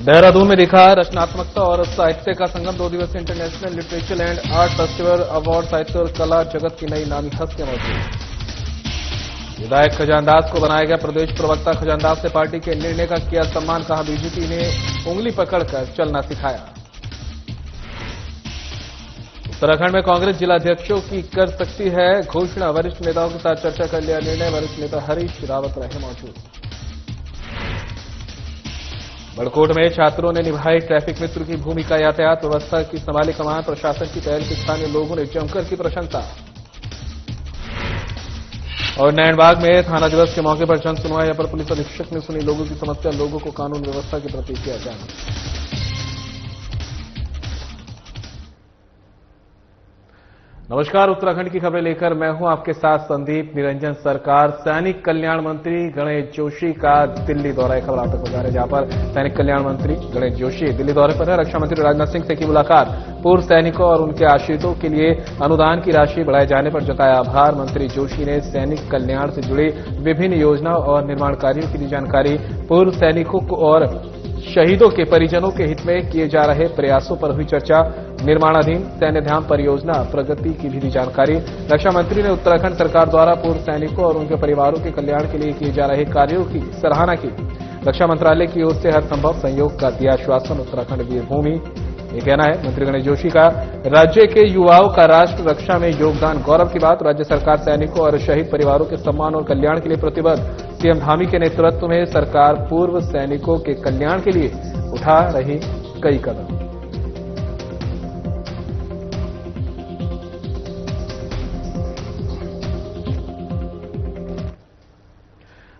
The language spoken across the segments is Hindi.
देहरादून में दिखा रचनात्मकता और साहित्य का संगम। 2 दिवसीय international literature and art festival award साहित्य और कला जगत की नई नामी हस्तियां मौजूद। विधायक खजानदास को बनाया गया प्रदेश प्रवक्ता। खजानदास ने पार्टी के निर्णय का किया सम्मान, कहा बीजेपी ने उंगली पकड़कर चलना सिखाया। उत्तराखंड में कांग्रेस जिलाध्यक्षों की कर सकती है घोषणा। वरिष्ठ नेताओं के साथ चर्चा कर लिया निर्णय। वरिष्ठ नेता हरीश रावत रहे मौजूद। बड़कोट में छात्रों ने निभाई ट्रैफिक मित्र की भूमिका। यातायात व्यवस्था की संभाली कमान। प्रशासन की पहल की स्थानीय लोगों ने जमकर की प्रशंसा। और नैनबाग में थाना दिवस के मौके पर जन सुनवाई। अपर पुलिस अधीक्षक ने सुनी लोगों की समस्या। लोगों को कानून व्यवस्था के प्रति किया जाना। नमस्कार, उत्तराखंड की खबरें लेकर मैं हूं आपके साथ संदीप निरंजन। सरकार सैनिक कल्याण मंत्री गणेश जोशी का दिल्ली दौरा है। खबर आप तक पहुंचा रहे, जहां पर सैनिक कल्याण मंत्री गणेश जोशी दिल्ली दौरे पर है। रक्षा मंत्री राजनाथ सिंह से की मुलाकात। पूर्व सैनिकों और उनके आश्रितों के लिए अनुदान की राशि बढ़ाए जाने पर जताया आभार। मंत्री जोशी ने सैनिक कल्याण से जुड़ी विभिन्न योजनाओं और निर्माण कार्यों की दी जानकारी। पूर्व सैनिकों और शहीदों के परिजनों के हित में किए जा रहे प्रयासों पर हुई चर्चा। निर्माणाधीन सैन्य धाम परियोजना प्रगति की भी दी जानकारी। रक्षा मंत्री ने उत्तराखंड सरकार द्वारा पूर्व सैनिकों और उनके परिवारों के कल्याण के लिए किए जा रहे कार्यों की सराहना की। रक्षा मंत्रालय की ओर से हर संभव सहयोग का दिया आश्वासन। उत्तराखंड वीर भूमि, ये कहना है मंत्री गणेश जोशी का। राज्य के युवाओं का राष्ट्र रक्षा में योगदान गौरव की बात। राज्य सरकार सैनिकों और शहीद परिवारों के सम्मान और कल्याण के लिए प्रतिबद्ध। सीएम धामी के नेतृत्व में सरकार पूर्व सैनिकों के कल्याण के लिए उठा रही कई कदम।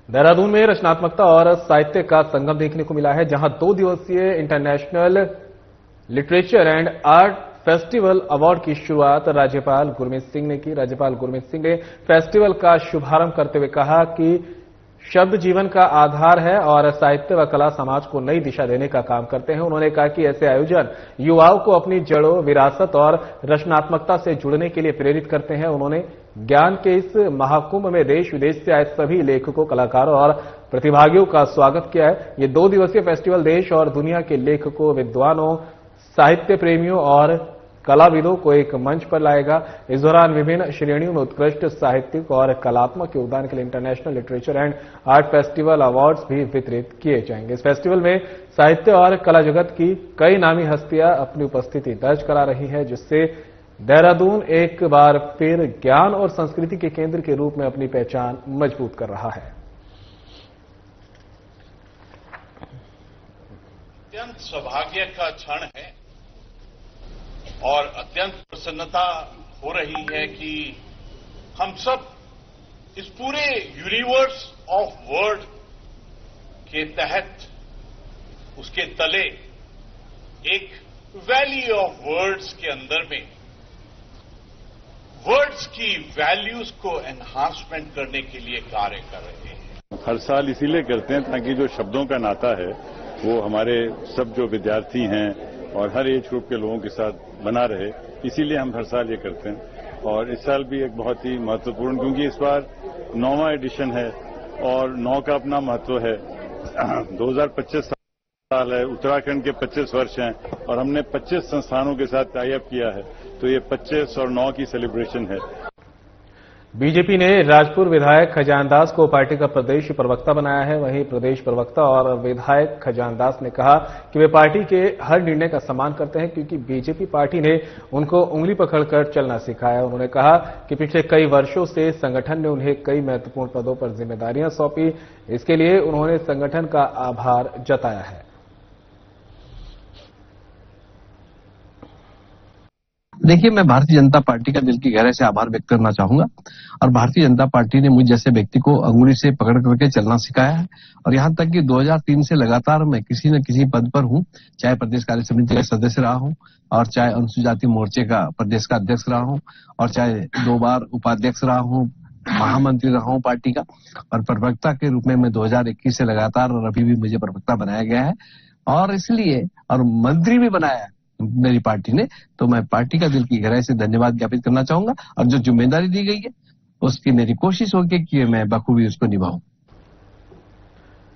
देहरादून में रचनात्मकता और साहित्य का संगम देखने को मिला है, जहां 2 दिवसीय international literature and art festival award की शुरुआत राज्यपाल गुरमीत सिंह ने की। राज्यपाल गुरमीत सिंह ने फेस्टिवल का शुभारंभ करते हुए कहा कि शब्द जीवन का आधार है और साहित्य व कला समाज को नई दिशा देने का काम करते हैं। उन्होंने कहा कि ऐसे आयोजन युवाओं को अपनी जड़ों, विरासत और रचनात्मकता से जुड़ने के लिए प्रेरित करते हैं। उन्होंने ज्ञान के इस महाकुंभ में देश विदेश से आए सभी लेखकों, कलाकारों और प्रतिभागियों का स्वागत किया है। ये 2 दिवसीय फेस्टिवल देश और दुनिया के लेखकों, विद्वानों, साहित्य प्रेमियों और कलाविदों को एक मंच पर लाएगा। इस दौरान विभिन्न श्रेणियों में उत्कृष्ट साहित्यिक और कलात्मक योगदान के लिए international literature and art festival awards भी वितरित किए जाएंगे। इस फेस्टिवल में साहित्य और कला जगत की कई नामी हस्तियां अपनी उपस्थिति दर्ज करा रही है, जिससे देहरादून एक बार फिर ज्ञान और संस्कृति के केंद्र के रूप में अपनी पहचान मजबूत कर रहा है। अत्यंत सौभाग्य का क्षण है और अत्यंत प्रसन्नता हो रही है कि हम सब इस पूरे यूनिवर्स ऑफ वर्ड के तहत, उसके तले एक वैली ऑफ वर्ड्स के अंदर में वर्ड्स की वैल्यूज को एनहांसमेंट करने के लिए कार्य कर रहे हैं। हर साल इसीलिए करते हैं ताकि जो शब्दों का नाता है वो हमारे सब जो विद्यार्थी हैं और हर एज ग्रुप के लोगों के साथ बना रहे, इसीलिए हम हर साल ये करते हैं। और इस साल भी एक बहुत ही महत्वपूर्ण, क्योंकि इस बार 9वां एडिशन है और 9 का अपना महत्व है। 2025 साल है, उत्तराखंड के 25 वर्ष हैं और हमने 25 संस्थानों के साथ टाई अप किया है, तो ये 25 और 9 की सेलिब्रेशन है। बीजेपी ने राजपुर विधायक खजानदास को पार्टी का प्रदेश प्रवक्ता बनाया है। वहीं प्रदेश प्रवक्ता और विधायक खजानदास ने कहा कि वे पार्टी के हर निर्णय का सम्मान करते हैं, क्योंकि बीजेपी पार्टी ने उनको उंगली पकड़कर चलना सिखाया। उन्होंने कहा कि पिछले कई वर्षों से संगठन ने उन्हें कई महत्वपूर्ण पदों पर जिम्मेदारियां सौंपी। इसके लिए उन्होंने संगठन का आभार जताया है। देखिए, मैं भारतीय जनता पार्टी का दिल की गहराई से आभार व्यक्त करना चाहूंगा। और भारतीय जनता पार्टी ने मुझ जैसे व्यक्ति को अंगुली से पकड़ करके चलना सिखाया है। और यहां तक कि 2003 से लगातार मैं किसी न किसी पद पर हूं, चाहे प्रदेश कार्य समिति का सदस्य रहा हूं, और चाहे अनुसूचित जाति मोर्चे का प्रदेश का अध्यक्ष रहा हूं, और चाहे 2 बार उपाध्यक्ष रहा हूं, महामंत्री रहा हूं पार्टी का, और प्रवक्ता के रूप में मैं 2021 से लगातार, और अभी भी मुझे प्रवक्ता बनाया गया है। और इसलिए, और मंत्री भी बनाया है मेरी पार्टी ने, तो मैं पार्टी का दिल की गहराई से धन्यवाद ज्ञापित करना चाहूंगा। और जो जिम्मेदारी दी गई है उसकी मेरी कोशिश होगी कि मैं बखूबी उसको निभाऊं।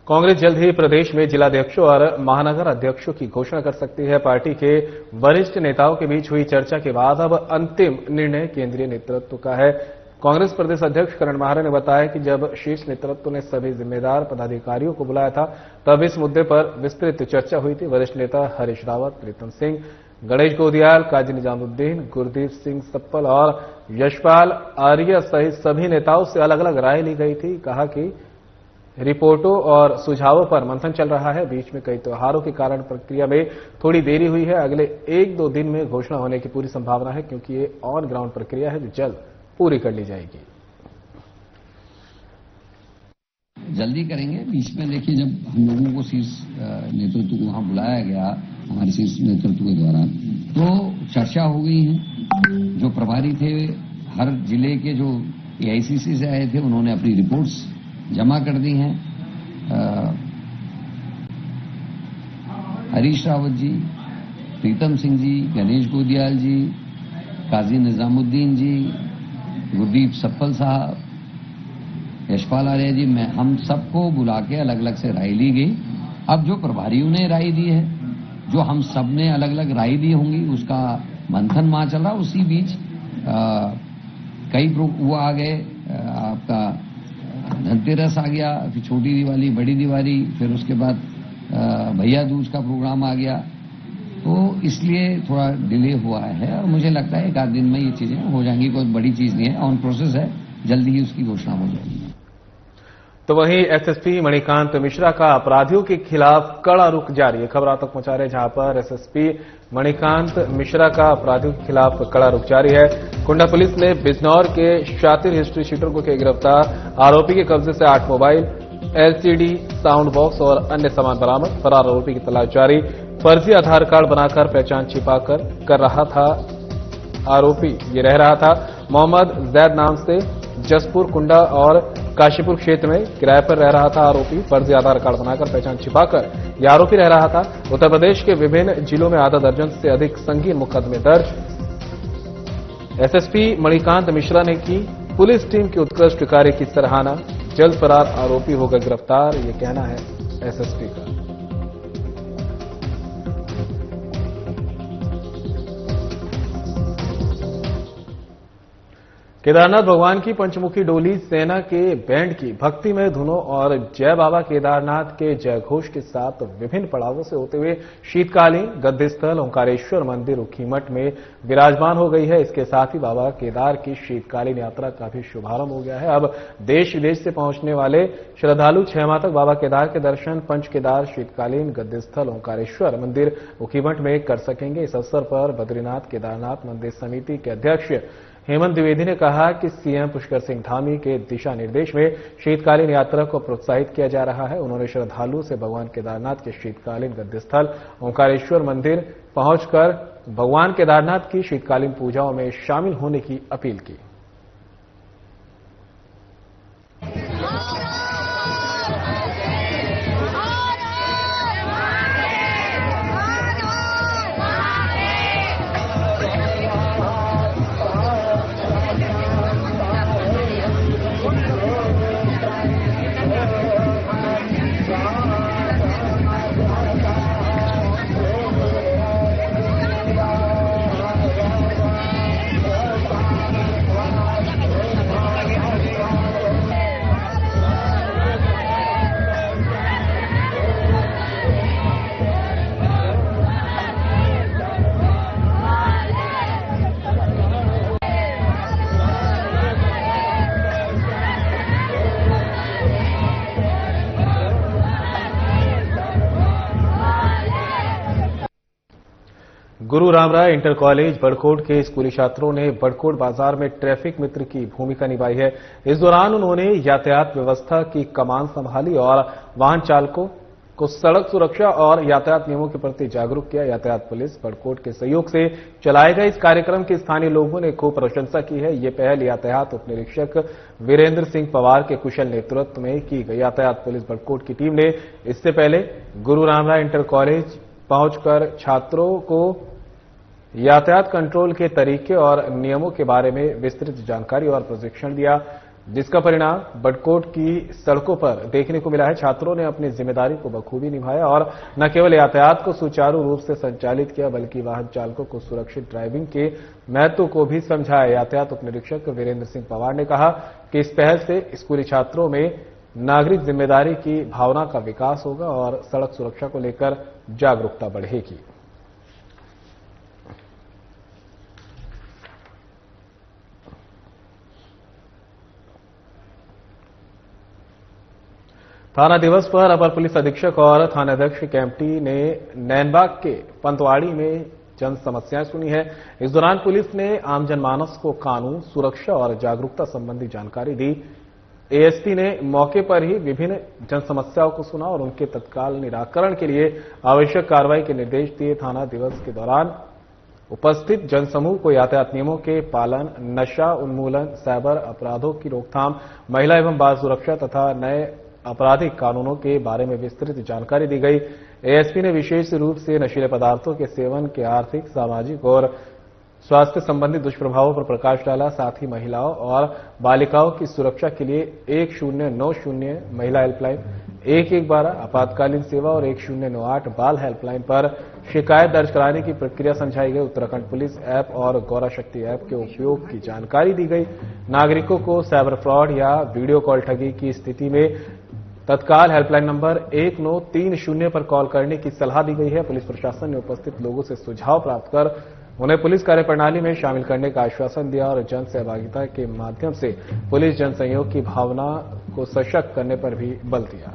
कांग्रेस जल्द ही प्रदेश में जिलाध्यक्षों और महानगर अध्यक्षों की घोषणा कर सकती है। पार्टी के वरिष्ठ नेताओं के बीच हुई चर्चा के बाद अब अंतिम निर्णय केंद्रीय नेतृत्व का है। कांग्रेस प्रदेश अध्यक्ष करण माहरा ने बताया कि जब शीर्ष नेतृत्व ने सभी जिम्मेदार पदाधिकारियों को बुलाया था, तब इस मुद्दे पर विस्तृत चर्चा हुई थी। वरिष्ठ नेता हरीश रावत, प्रीतम सिंह, गणेश गोदियाल, काजी निजामुद्दीन, गुरदीप सिंह सप्पल और यशपाल आर्य सहित सभी नेताओं से अलग अलग राय ली गई थी। कहा कि रिपोर्टों और सुझावों पर मंथन चल रहा है। बीच में कई त्योहारों के कारण प्रक्रिया में थोड़ी देरी हुई है। अगले 1-2 दिन में घोषणा होने की पूरी संभावना है, क्योंकि ये ऑन ग्राउंड प्रक्रिया है जो जल्द पूरी कर ली जाएगी। जल्दी करेंगे। बीच में देखिए, जब हम लोगों को शीर्ष नेतृत्व को वहां बुलाया गया, हमारे शीर्ष नेतृत्व के द्वारा, तो चर्चा हो गई है। जो प्रभारी थे हर जिले के, जो एआईसीसी से आए थे, उन्होंने अपनी रिपोर्ट्स जमा कर दी हैं। हरीश रावत जी, प्रीतम सिंह जी, गणेश गोदियाल जी, काजी निजामुद्दीन जी, गुरदीप सप्पल साहब, यशपाल आर्य जी, हम सबको बुला के अलग अलग से राय ली गई। अब जो प्रभारियों ने राय दी है, जो हम सब ने अलग अलग राय दी होंगी, उसका मंथन वहां चल रहा। उसी बीच कई वो आ गए, आपका धनतेरस आ गया, फिर छोटी दिवाली, बड़ी दिवाली, फिर उसके बाद भैया दूज का प्रोग्राम आ गया। तो इसलिए थोड़ा डिले हुआ है, और मुझे लगता है 1 दिन में ये चीजें हो जाएंगी। कोई बड़ी चीज नहीं है, ऑन प्रोसेस है, जल्दी ही उसकी घोषणा हो जाएगी। तो वहीं एसएसपी मणिकांत मिश्रा का अपराधियों के खिलाफ कड़ा रुख जारी है। खबर आप तक पहुंचा रहे, जहां पर एसएसपी मणिकांत मिश्रा का अपराधियों के खिलाफ कड़ा रुख जारी है। कुंडा पुलिस ने बिजनौर के शातिर हिस्ट्री शीटर को किया गिरफ्तार। आरोपी के कब्जे से 8 मोबाइल, एलसीडी, साउंड बॉक्स और अन्य सामान बरामद। फरार आरोपी की तलाश जारी। फर्जी आधार कार्ड बनाकर पहचान छिपाकर कर रहा था आरोपी। ये रह रहा था मोहम्मद जैद नाम से जसपुर, कुंडा और काशीपुर क्षेत्र में किराए पर रह रहा था आरोपी। फर्जी आधार कार्ड बनाकर पहचान छिपाकर यह आरोपी रह रहा था। उत्तर प्रदेश के विभिन्न जिलों में आधा दर्जन से अधिक संगीन मुकदमे दर्ज। एसएसपी मणिकांत मिश्रा ने की पुलिस टीम की उत्कृष्ट कार्य की सराहना। जल्द फरार आरोपी होकर गिरफ्तार, ये कहना है एसएसपी का। केदारनाथ भगवान की पंचमुखी डोली सेना के बैंड की भक्तिमय धुनों और जय बाबा केदारनाथ के जयघोष के साथ विभिन्न पड़ावों से होते हुए शीतकालीन गद्दीस्थल ओंकारेश्वर मंदिर ऊखीमठ में विराजमान हो गई है। इसके साथ ही बाबा केदार की शीतकालीन यात्रा का भी शुभारंभ हो गया है। अब देश विदेश से पहुंचने वाले श्रद्धालु 6 माह तक बाबा केदार के दर्शन पंच केदार शीतकालीन गद्दीस्थल ओंकारेश्वर मंदिर ऊखीमठ में कर सकेंगे। इस अवसर पर बद्रीनाथ केदारनाथ मंदिर समिति के अध्यक्ष हेमंत द्विवेदी ने कहा कि सीएम पुष्कर सिंह धामी के दिशा निर्देश में शीतकालीन यात्रा को प्रोत्साहित किया जा रहा है। उन्होंने श्रद्धालुओं से भगवान केदारनाथ के शीतकालीन गद्दीस्थल ओंकारेश्वर मंदिर पहुंचकर भगवान केदारनाथ की शीतकालीन पूजाओं में शामिल होने की अपील की। गुरु रामराय इंटर कॉलेज बड़कोट के स्कूली छात्रों ने बड़कोट बाजार में ट्रैफिक मित्र की भूमिका निभाई है। इस दौरान उन्होंने यातायात व्यवस्था की कमान संभाली और वाहन चालकों को सड़क सुरक्षा और यातायात नियमों के प्रति जागरूक किया। यातायात पुलिस बड़कोट के सहयोग से चलाए गए इस कार्यक्रम की स्थानीय लोगों ने खूब प्रशंसा की है। ये पहल यातायात उप निरीक्षक वीरेंद्र सिंह पवार के कुशल नेतृत्व में की गई। यातायात पुलिस बड़कोट की टीम ने इससे पहले गुरु रामराय इंटर कॉलेज पहुंचकर छात्रों को यातायात कंट्रोल के तरीके और नियमों के बारे में विस्तृत जानकारी और प्रशिक्षण दिया। जिसका परिणाम बडकोट की सड़कों पर देखने को मिला है। छात्रों ने अपनी जिम्मेदारी को बखूबी निभाया और न केवल यातायात को सुचारू रूप से संचालित किया बल्कि वाहन चालकों को सुरक्षित ड्राइविंग के महत्व को भी समझाया। यातायात उप निरीक्षक वीरेंद्र सिंह पवार ने कहा कि इस पहल से स्कूली छात्रों में नागरिक जिम्मेदारी की भावना का विकास होगा और सड़क सुरक्षा को लेकर जागरूकता बढ़ेगी। थाना दिवस पर अपर पुलिस अधीक्षक और थानाध्यक्ष कैंपटी ने नैनबाग के पंतवाड़ी में जन समस्याएं सुनी है। इस दौरान पुलिस ने आम जनमानस को कानून, सुरक्षा और जागरूकता संबंधी जानकारी दी। एएसपी ने मौके पर ही विभिन्न जन समस्याओं को सुना और उनके तत्काल निराकरण के लिए आवश्यक कार्रवाई के निर्देश दिए। थाना दिवस के दौरान उपस्थित जनसमूह को यातायात नियमों के पालन, नशा उन्मूलन, साइबर अपराधों की रोकथाम, महिला एवं बाल सुरक्षा तथा नए आपराधिक कानूनों के बारे में विस्तृत जानकारी दी गई। एएसपी ने विशेष रूप से नशीले पदार्थों के सेवन के आर्थिक, सामाजिक और स्वास्थ्य संबंधी दुष्प्रभावों पर प्रकाश डाला। साथ ही महिलाओं और बालिकाओं की सुरक्षा के लिए 1090 महिला हेल्पलाइन, 1112 आपातकालीन सेवा और 1098 बाल हेल्पलाइन पर शिकायत दर्ज कराने की प्रक्रिया समझाई गई। उत्तराखंड पुलिस ऐप और गौरा शक्ति ऐप के उपयोग की जानकारी दी गई। नागरिकों को साइबर फ्रॉड या वीडियो कॉल ठगी की स्थिति में तत्काल हेल्पलाइन नंबर 1930 पर कॉल करने की सलाह दी गई है। पुलिस प्रशासन ने उपस्थित लोगों से सुझाव प्राप्त कर उन्हें पुलिस कार्यप्रणाली में शामिल करने का आश्वासन दिया और जन सहभागिता के माध्यम से पुलिस जन सहयोग की भावना को सशक्त करने पर भी बल दिया।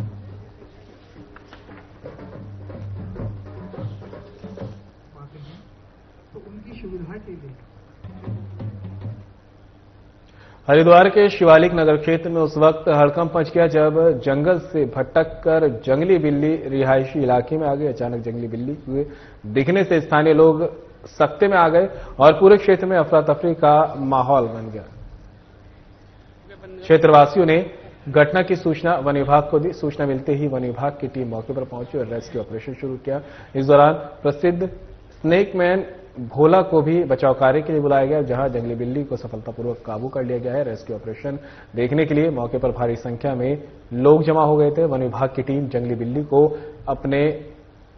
हरिद्वार के शिवालिक नगर क्षेत्र में उस वक्त हड़कंप मच गया जब जंगल से भटक कर जंगली बिल्ली रिहायशी इलाके में आ गई। अचानक जंगली बिल्ली के दिखने से स्थानीय लोग सख्ते में आ गए और पूरे क्षेत्र में अफरा तफरी का माहौल बन गया। क्षेत्रवासियों ने घटना की सूचना वन विभाग को दी। सूचना मिलते ही वन विभाग की टीम मौके पर पहुंची और रेस्क्यू ऑपरेशन शुरू किया। इस दौरान प्रसिद्ध स्नेकमैन भोला को भी बचाव कार्य के लिए बुलाया गया, जहां जंगली बिल्ली को सफलतापूर्वक काबू कर लिया गया है। रेस्क्यू ऑपरेशन देखने के लिए मौके पर भारी संख्या में लोग जमा हो गए थे। वन विभाग की टीम जंगली बिल्ली को अपने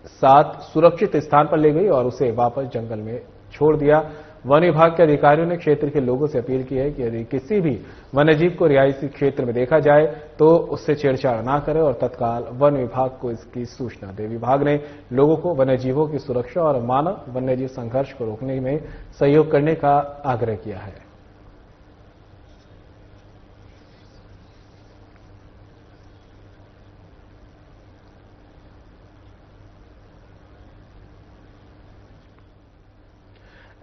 साथ सुरक्षित स्थान पर ले गई और उसे वापस जंगल में छोड़ दिया। वन विभाग के अधिकारियों ने क्षेत्र के लोगों से अपील की है कि यदि किसी भी वन्यजीव को रिहायशी क्षेत्र में देखा जाए तो उससे छेड़छाड़ न करें और तत्काल वन विभाग को इसकी सूचना दे। विभाग ने लोगों को वन्यजीवों की सुरक्षा और मानव वन्यजीव संघर्ष को रोकने में सहयोग करने का आग्रह किया है।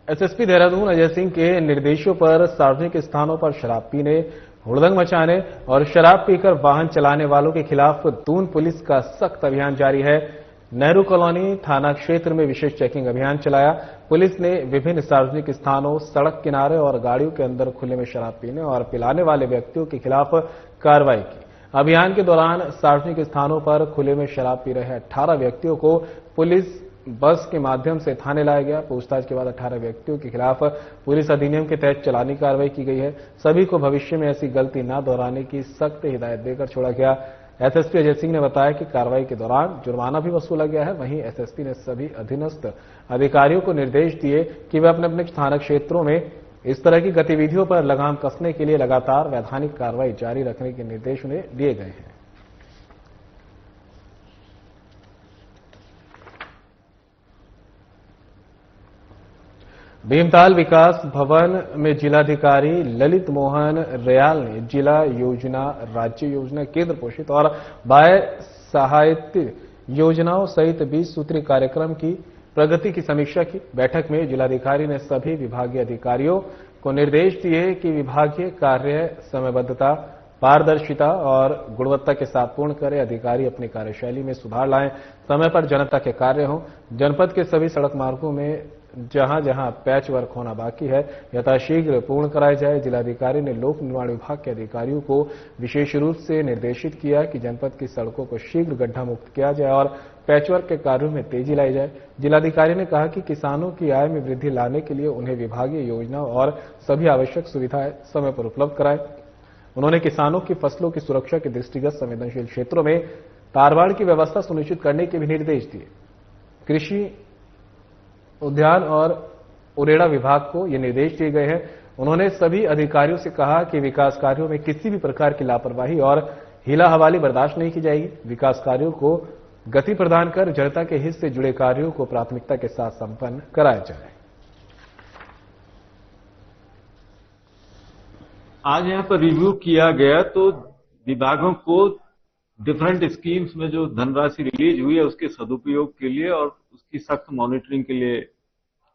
एसएसपी देहरादून अजय सिंह के निर्देशों पर सार्वजनिक स्थानों पर शराब पीने, हुड़दंग मचाने और शराब पीकर वाहन चलाने वालों के खिलाफ दून पुलिस का सख्त अभियान जारी है। नेहरू कॉलोनी थाना क्षेत्र में विशेष चेकिंग अभियान चलाया। पुलिस ने विभिन्न सार्वजनिक स्थानों, सड़क किनारे और गाड़ियों के अंदर खुले में शराब पीने और पिलाने वाले व्यक्तियों के खिलाफ कार्रवाई की। अभियान के दौरान सार्वजनिक स्थानों पर खुले में शराब पी रहे 18 व्यक्तियों को पुलिस बस के माध्यम से थाने लाया गया। पूछताछ के बाद 18 व्यक्तियों के खिलाफ पुलिस अधिनियम के तहत चालानी कार्रवाई की गई है। सभी को भविष्य में ऐसी गलती न दोहराने की सख्त हिदायत देकर छोड़ा गया। एसएसपी अजय सिंह ने बताया कि कार्रवाई के दौरान जुर्माना भी वसूला गया है। वहीं एसएसपी ने सभी अधीनस्थ अधिकारियों को निर्देश दिए कि वे अपने अपने थाना क्षेत्रों में इस तरह की गतिविधियों पर लगाम कसने के लिए लगातार वैधानिक कार्रवाई जारी रखने के निर्देश उन्हें दिए गए हैं। भीमताल विकास भवन में जिलाधिकारी ललित मोहन रयाल ने जिला योजना, राज्य योजना, केंद्र पोषित और बाह्य सहायता योजनाओं सहित 20 सूत्री कार्यक्रम की प्रगति की समीक्षा की। बैठक में जिलाधिकारी ने सभी विभागीय अधिकारियों को निर्देश दिए कि विभागीय कार्य समयबद्धता, पारदर्शिता और गुणवत्ता के साथ पूर्ण करें। अधिकारी अपनी कार्यशैली में सुधार लाएं, समय पर जनता के कार्य हों। जनपद के सभी सड़क मार्गों में जहां जहां पैच वर्क होना बाकी है यथाशीघ्र पूर्ण कराया जाए। जिलाधिकारी ने लोक निर्माण विभाग के अधिकारियों को विशेष रूप से निर्देशित किया कि जनपद की सड़कों को शीघ्र गड्ढा मुक्त किया जाए और पैचवर्क के कार्यों में तेजी लाई जाए। जिलाधिकारी ने कहा कि किसानों की आय में वृद्धि लाने के लिए उन्हें विभागीय योजना और सभी आवश्यक सुविधाएं समय पर उपलब्ध कराएं। उन्होंने किसानों की फसलों की सुरक्षा के दृष्टिगत संवेदनशील क्षेत्रों में तारबाड़ की व्यवस्था सुनिश्चित करने के भी निर्देश दिए। कृषि, उद्यान और उरेडा विभाग को ये निर्देश दिए गए हैं। उन्होंने सभी अधिकारियों से कहा कि विकास कार्यों में किसी भी प्रकार की लापरवाही और हीला हवाली बर्दाश्त नहीं की जाएगी। विकास कार्यों को गति प्रदान कर जनता के हित से जुड़े कार्यों को प्राथमिकता के साथ संपन्न कराया जाए। आज यहाँ पर रिव्यू किया गया तो विभागों को डिफरेंट स्कीम्स में जो धनराशि रिलीज हुई है उसके सदुपयोग के लिए और उसकी सख्त मॉनिटरिंग के लिए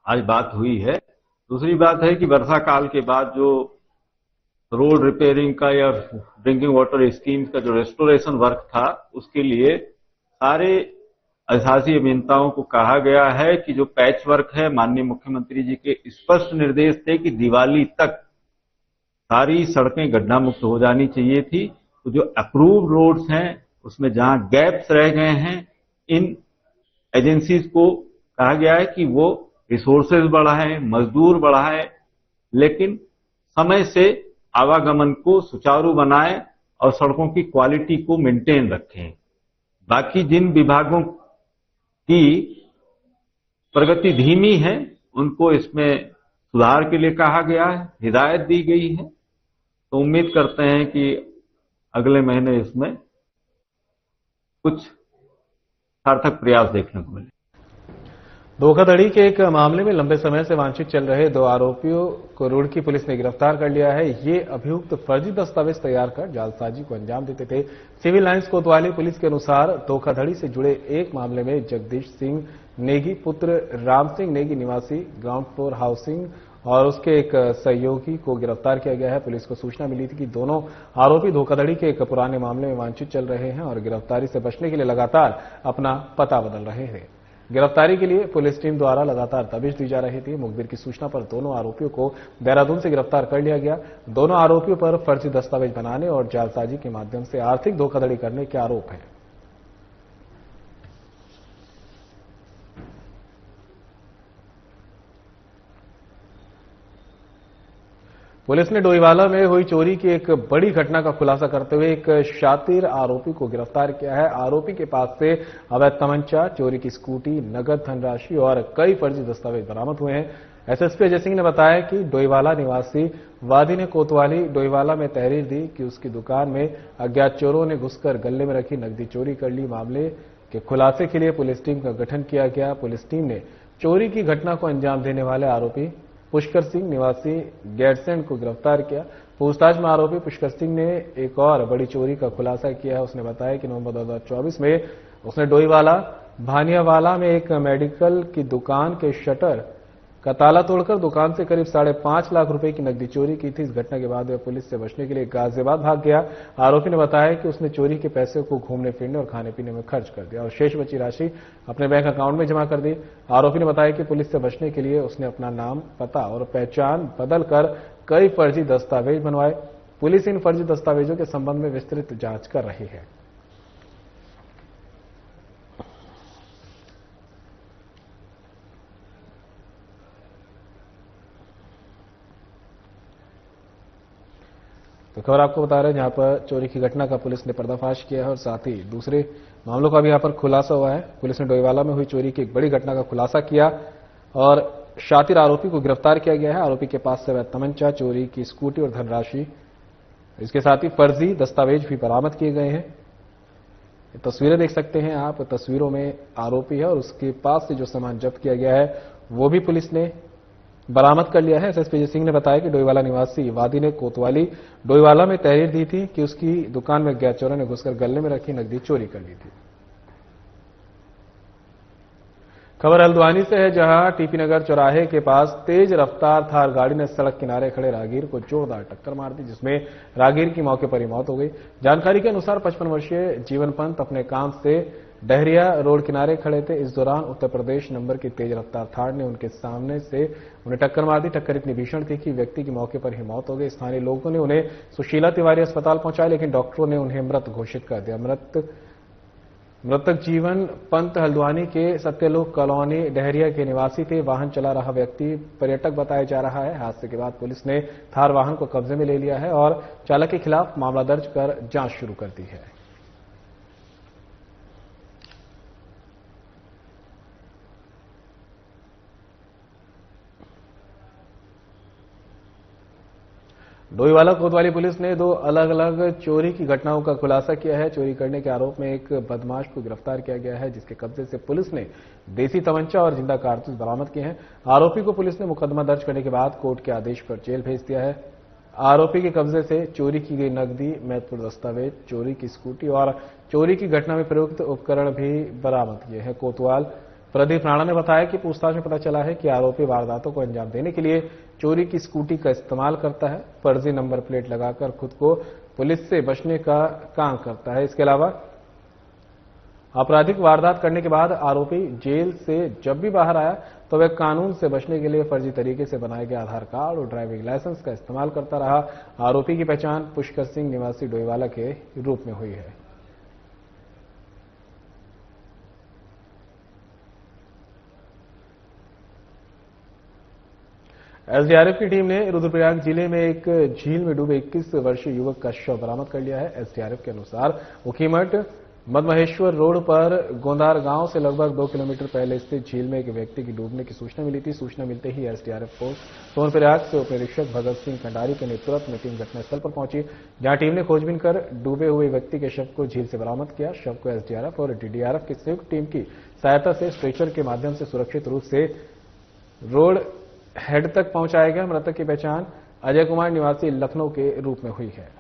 आज बात हुई है। दूसरी बात है कि वर्षा काल के बाद जो रोड रिपेयरिंग का या ड्रिंकिंग वाटर स्कीम्स का जो रेस्टोरेशन वर्क था उसके लिए सारे अधिशासी अभियंताओं को कहा गया है कि जो पैच वर्क है, माननीय मुख्यमंत्री जी के स्पष्ट निर्देश थे कि दिवाली तक सारी सड़कें गड्ढा मुक्त हो जानी चाहिए थी। तो जो अप्रूव्ड रोड्स हैं उसमें जहां गैप्स रह गए हैं, इन एजेंसीज को कहा गया है कि वो रिसोर्सेज बढ़ाएं, मजदूर बढ़ाएं, लेकिन समय से आवागमन को सुचारू बनाएं और सड़कों की क्वालिटी को मेंटेन रखें। बाकी जिन विभागों की प्रगति धीमी है उनको इसमें सुधार के लिए कहा गया है, हिदायत दी गई है। तो उम्मीद करते हैं कि अगले महीने इसमें कुछ सार्थक प्रयास देखने को मिले। धोखाधड़ी के एक मामले में लंबे समय से वांछित चल रहे 2 आरोपियों को रुड़की पुलिस ने गिरफ्तार कर लिया है। ये अभियुक्त फर्जी दस्तावेज तैयार कर जालसाजी को अंजाम देते थे। सिविल लाइंस कोतवाली पुलिस के अनुसार धोखाधड़ी से जुड़े एक मामले में जगदीश सिंह नेगी पुत्र राम सिंह नेगी निवासी ग्राउंड फ्लोर हाउसिंग और उसके एक सहयोगी को गिरफ्तार किया गया है। पुलिस को सूचना मिली थी कि दोनों आरोपी धोखाधड़ी के एक पुराने मामले में वांछित चल रहे हैं और गिरफ्तारी से बचने के लिए लगातार अपना पता बदल रहे थे। गिरफ्तारी के लिए पुलिस टीम द्वारा लगातार दबिश दी जा रही थी। मुखबिर की सूचना पर दोनों आरोपियों को देहरादून से गिरफ्तार कर लिया गया। दोनों आरोपियों पर फर्जी दस्तावेज बनाने और जालसाजी के माध्यम से आर्थिक धोखाधड़ी करने के आरोप हैं। पुलिस ने डोईवाला में हुई चोरी की एक बड़ी घटना का खुलासा करते हुए एक शातिर आरोपी को गिरफ्तार किया है। आरोपी के पास से अवैध तमंचा, चोरी की स्कूटी, नगद धनराशि और कई फर्जी दस्तावेज बरामद हुए हैं। एसएसपी अजय सिंह ने बताया कि डोईवाला निवासी वादी ने कोतवाली डोईवाला में तहरीर दी कि उसकी दुकान में अज्ञात चोरों ने घुसकर गले में रखी नकदी चोरी कर ली। मामले के खुलासे के लिए पुलिस टीम का गठन किया गया। पुलिस टीम ने चोरी की घटना को अंजाम देने वाले आरोपी पुष्कर सिंह निवासी गैरसैंड को गिरफ्तार किया। पूछताछ में आरोपी पुष्कर सिंह ने एक और बड़ी चोरी का खुलासा किया है। उसने बताया कि नवंबर 2024 में उसने डोईवाला भानियावाला में एक मेडिकल की दुकान के शटर का ताला तोड़कर दुकान से करीब 5.5 लाख रुपए की नकदी चोरी की थी। इस घटना के बाद वह पुलिस से बचने के लिए गाजियाबाद भाग गया। आरोपी ने बताया कि उसने चोरी के पैसे को घूमने फिरने और खाने पीने में खर्च कर दिया और शेष बची राशि अपने बैंक अकाउंट में जमा कर दी। आरोपी ने बताया कि पुलिस से बचने के लिए उसने अपना नाम, पता और पहचान बदलकर कई फर्जी दस्तावेज बनवाए। पुलिस इन फर्जी दस्तावेजों के संबंध में विस्तृत जांच कर रही है। तो खबर आपको बता रहे हैं जहां पर चोरी की घटना का पुलिस ने पर्दाफाश किया है और साथ ही दूसरे मामलों का भी यहां पर खुलासा हुआ है। पुलिस ने डोईवाला में हुई चोरी की एक बड़ी घटना का खुलासा किया और शातिर आरोपी को गिरफ्तार किया गया है। आरोपी के पास से तमंचा, चोरी की स्कूटी और धनराशि, इसके साथ ही फर्जी दस्तावेज भी बरामद किए गए हैं। तस्वीरें देख सकते हैं आप, तस्वीरों में आरोपी है और उसके पास से जो सामान जब्त किया गया है वो भी पुलिस ने बरामद कर लिया है। एसएसपी अजय सिंह ने बताया कि डोईवाला निवासी वादी ने कोतवाली डोईवाला में तहरीर दी थी कि उसकी दुकान में अज्ञात चोरों ने घुसकर गले में रखी नकदी चोरी कर ली थी। खबर हल्द्वानी से है जहां टीपी नगर चौराहे के पास तेज रफ्तार थार गाड़ी ने सड़क किनारे खड़े राहगीर को जोरदार टक्कर मार दी, जिसमें राहगीर की मौके पर ही मौत हो गई। जानकारी के अनुसार 55 वर्षीय जीवन पंत अपने काम से डहरिया रोड किनारे खड़े थे। इस दौरान उत्तर प्रदेश नंबर की तेज रफ्तार थार ने उनके सामने से उन्हें टक्कर मार दी। टक्कर इतनी भीषण थी कि व्यक्ति की मौके पर ही मौत हो गई। स्थानीय लोगों ने उन्हें सुशीला तिवारी अस्पताल पहुंचाया, लेकिन डॉक्टरों ने उन्हें मृत घोषित कर दिया। मृत मृतक जीवन पंत हल्द्वानी के सत्यलोक कॉलोनी डहरिया के निवासी थे। वाहन चला रहा व्यक्ति पर्यटक बताया जा रहा है। हादसे के बाद पुलिस ने थार वाहन को कब्जे में ले लिया है और चालक के खिलाफ मामला दर्ज कर जांच शुरू कर दी है। डोईवाला कोतवाली पुलिस ने 2 अलग अलग चोरी की घटनाओं का खुलासा किया है। चोरी करने के आरोप में एक बदमाश को गिरफ्तार किया गया है, जिसके कब्जे से पुलिस ने देसी तमंचा और जिंदा कारतूस बरामद किए हैं। आरोपी को पुलिस ने मुकदमा दर्ज करने के बाद कोर्ट के आदेश पर जेल भेज दिया है। आरोपी के कब्जे से चोरी की गई नकदी, महत्वपूर्ण दस्तावेज, चोरी की स्कूटी और चोरी की घटना में प्रयुक्त उपकरण भी बरामद किए हैं। कोतवाल प्रदीप राणा ने बताया कि पूछताछ में पता चला है कि आरोपी वारदातों को अंजाम देने के लिए चोरी की स्कूटी का इस्तेमाल करता है। फर्जी नंबर प्लेट लगाकर खुद को पुलिस से बचने का काम करता है। इसके अलावा आपराधिक वारदात करने के बाद आरोपी जेल से जब भी बाहर आया तो वह कानून से बचने के लिए फर्जी तरीके से बनाए गए आधार कार्ड और ड्राइविंग लाइसेंस का इस्तेमाल करता रहा। आरोपी की पहचान पुष्कर सिंह निवासी डोईवाला के रूप में हुई है। एसडीआरएफ की टीम ने रुद्रप्रयाग जिले में एक झील में डूबे 21 वर्षीय युवक का शव बरामद कर लिया है। एसडीआरएफ के अनुसार उखीमठ मदमहेश्वर रोड पर गोंदार गांव से लगभग 2 किलोमीटर पहले स्थित झील में एक व्यक्ति की डूबने की सूचना मिली थी। सूचना मिलते ही एसडीआरएफ फोर्स सोनप्रयाग से उप निरीक्षक भगत सिंह कंडारी के नेतृत्व में टीम घटनास्थल पर पहुंची, जहां टीम ने खोजबीन कर डूबे हुए व्यक्ति के शव को झील से बरामद किया। शव को एसडीआरएफ और डीडीआरएफ की संयुक्त टीम की सहायता से स्ट्रेचर के माध्यम से सुरक्षित रूप से रोड हेड तक पहुंचाया गया। मृतक की पहचान अजय कुमार निवासी लखनऊ के रूप में हुई है।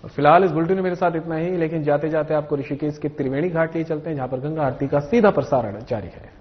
फिलहाल इस बुलेटिन में मेरे साथ इतना ही, लेकिन जाते जाते आपको ऋषिकेश के त्रिवेणी घाट लिए चलते हैं, जहां पर गंगा आरती का सीधा प्रसारण जारी है।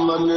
मनवा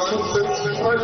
सुख फल